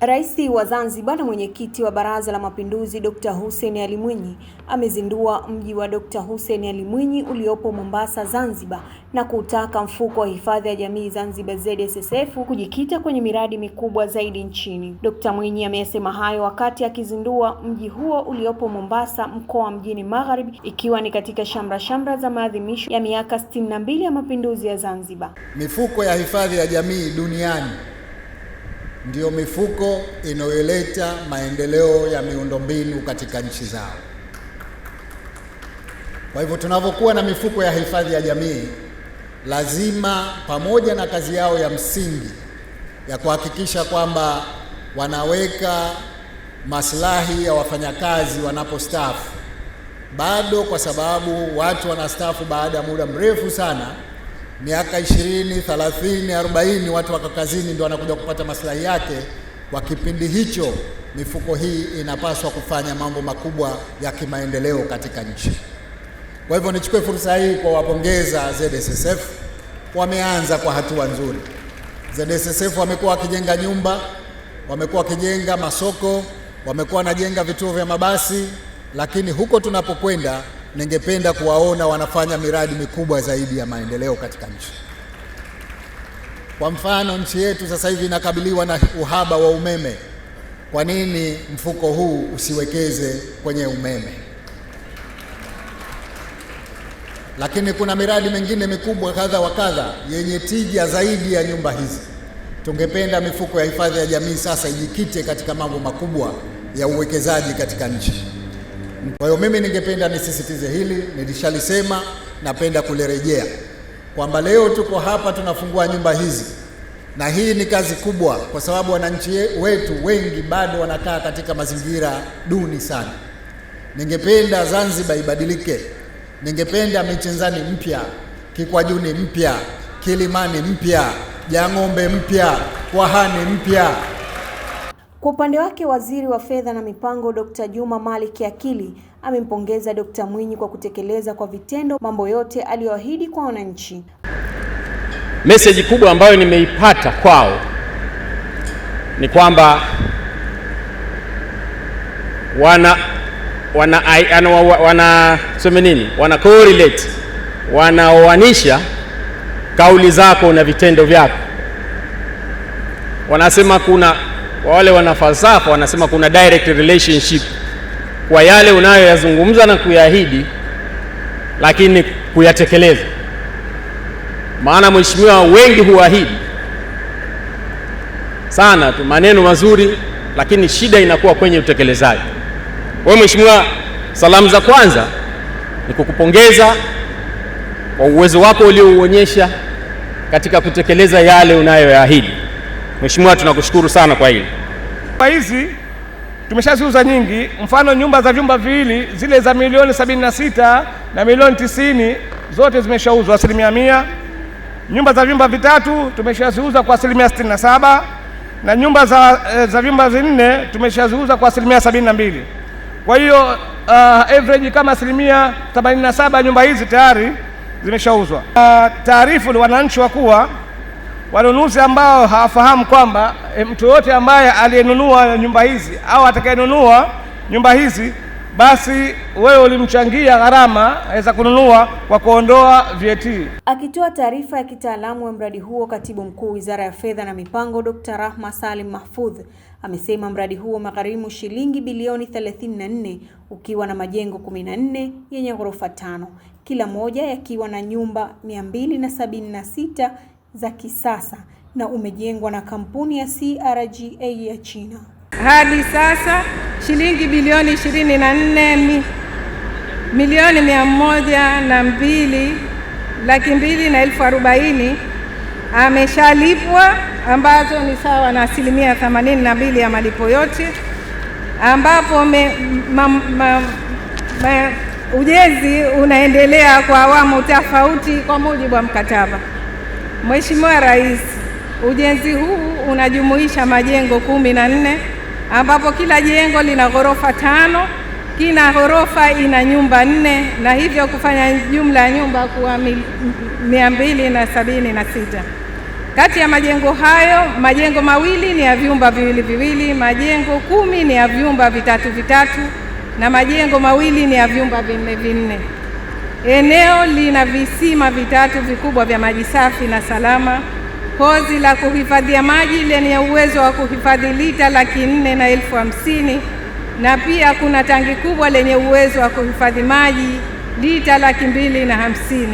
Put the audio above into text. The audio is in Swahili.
Rais wa Zanzibar na mwenyekiti wa Baraza la Mapinduzi Dr. Hussein Ali Mwinyi amezindua mji wa Dr. Hussein Ali Mwinyi uliopo Mombasa, Zanzibar, na kutaka mfuko wa hifadhi ya jamii Zanzibar ZSSF kujikita kwenye miradi mikubwa zaidi nchini. Dr. Mwinyi amesema hayo wakati akizindua mji huo uliopo Mombasa, mkoa Mjini Magharibi, ikiwa ni katika shamra za maadhimisho ya miaka 62 ya mapinduzi ya Zanzibar. Mifuko ya hifadhi ya jamii duniani ndio mifuko inayoleta maendeleo ya miundombinu katika nchi zao. Kwa hivyo tunapokuwa na mifuko ya hifadhi ya jamii, lazima pamoja na kazi yao ya msingi ya kuhakikisha kwamba wanaweka maslahi ya wafanyakazi wanapostaafu, bado kwa sababu watu wanastaafu baada ya muda mrefu sana, miaka 20, 30, 40 watu wako kazini ndio wanakuja kupata maslahi yake. Kwa kipindi hicho mifuko hii inapaswa kufanya mambo makubwa ya kimaendeleo katika nchi. Kwa hivyo nichukue fursa hii kwa wapongeza ZSSF, wameanza kwa hatua nzuri. ZSSF wamekuwa wakijenga nyumba, wamekuwa wakijenga masoko, wamekuwa wanajenga vituo vya mabasi, lakini huko tunapokwenda ningependa kuwaona wanafanya miradi mikubwa zaidi ya maendeleo katika nchi. Kwa mfano, nchi yetu sasa hivi inakabiliwa na uhaba wa umeme. Kwa nini mfuko huu usiwekeze kwenye umeme? Lakini kuna miradi mingine mikubwa kadha wa kadha yenye tija zaidi ya nyumba hizi. Tungependa mifuko ya hifadhi ya jamii sasa ijikite katika mambo makubwa ya uwekezaji katika nchi. Kwa hiyo mimi ningependa nisisitize hili, nilishalisema, napenda kulirejea kwamba leo tuko hapa tunafungua nyumba hizi, na hii ni kazi kubwa kwa sababu wananchi wetu wengi bado wanakaa katika mazingira duni sana. Ningependa Zanzibar ibadilike. Ningependa Michenzani mpya, Kikwajuni mpya, Kilimani mpya, Jang'ombe mpya, Kwahani mpya. Kwa upande wake, Waziri wa Fedha na Mipango Dr. Juma Malik Akili amempongeza Dr. Mwinyi kwa kutekeleza kwa vitendo mambo yote aliyoahidi kwa wananchi. Message kubwa ambayo nimeipata kwao ni kwamba wana correlate, wanaoanisha kauli zako na vitendo vyako. Wanasema kuna wale wana falsafa wanasema kuna direct relationship kwa yale unayoyazungumza na kuyaahidi, lakini kuyatekeleza. Maana mheshimiwa, wengi huahidi sana tu maneno mazuri, lakini shida inakuwa kwenye utekelezaji. Wewe mheshimiwa, salamu za kwanza ni kukupongeza kwa uwezo wako uliouonyesha katika kutekeleza yale unayoyaahidi. Mheshimiwa, tunakushukuru sana kwa hili. Hizi tumeshaziuza nyingi. Mfano, nyumba za vyumba viwili zile za milioni 76 na milioni 90 zote zimeshauzwa 100%. Nyumba za vyumba vitatu tumeshaziuza kwa 67%, na nyumba za vyumba vinne tumeshaziuza kwa 72%. Kwa hiyo average kama 87% nyumba hizi tayari zimeshauzwa. Taarifu ni wananchi wa kuwa wanunuzi ambao hawafahamu kwamba mtu yote ambaye aliyenunua nyumba hizi au atakayenunua nyumba hizi, basi wewe ulimchangia gharama za kununua kwa kuondoa VAT. Akitoa taarifa ya kitaalamu ya mradi huo, Katibu Mkuu Wizara ya Fedha na Mipango Dr. Rahma Salim Mahfudh amesema mradi huo umegharimu shilingi bilioni 34 ukiwa na majengo 14 yenye ghorofa 5, kila moja yakiwa na nyumba 276 za kisasa, na umejengwa na kampuni ya CRGA ya China. Hadi sasa shilingi bilioni 24 milioni 102,240,000 ameshalipwa, ambazo ni sawa na 82% ya malipo yote, ambapo ujenzi unaendelea kwa awamu tofauti kwa mujibu wa mkataba. Mheshimiwa Rais, ujenzi huu unajumuisha majengo 14 ambapo kila jengo lina ghorofa 5, kila ghorofa ina nyumba 4, na hivyo kufanya jumla ya nyumba kuwa 276. Kati ya majengo hayo, majengo mawili ni ya vyumba viwili viwili, majengo 10 ni ya vyumba vitatu vitatu na majengo mawili ni ya vyumba vinne vinne. Eneo lina visima vitatu vikubwa vya maji safi na salama, hozi la kuhifadhia maji lenye uwezo wa kuhifadhi lita 450,000 na pia kuna tangi kubwa lenye uwezo wa kuhifadhi maji lita 250,000.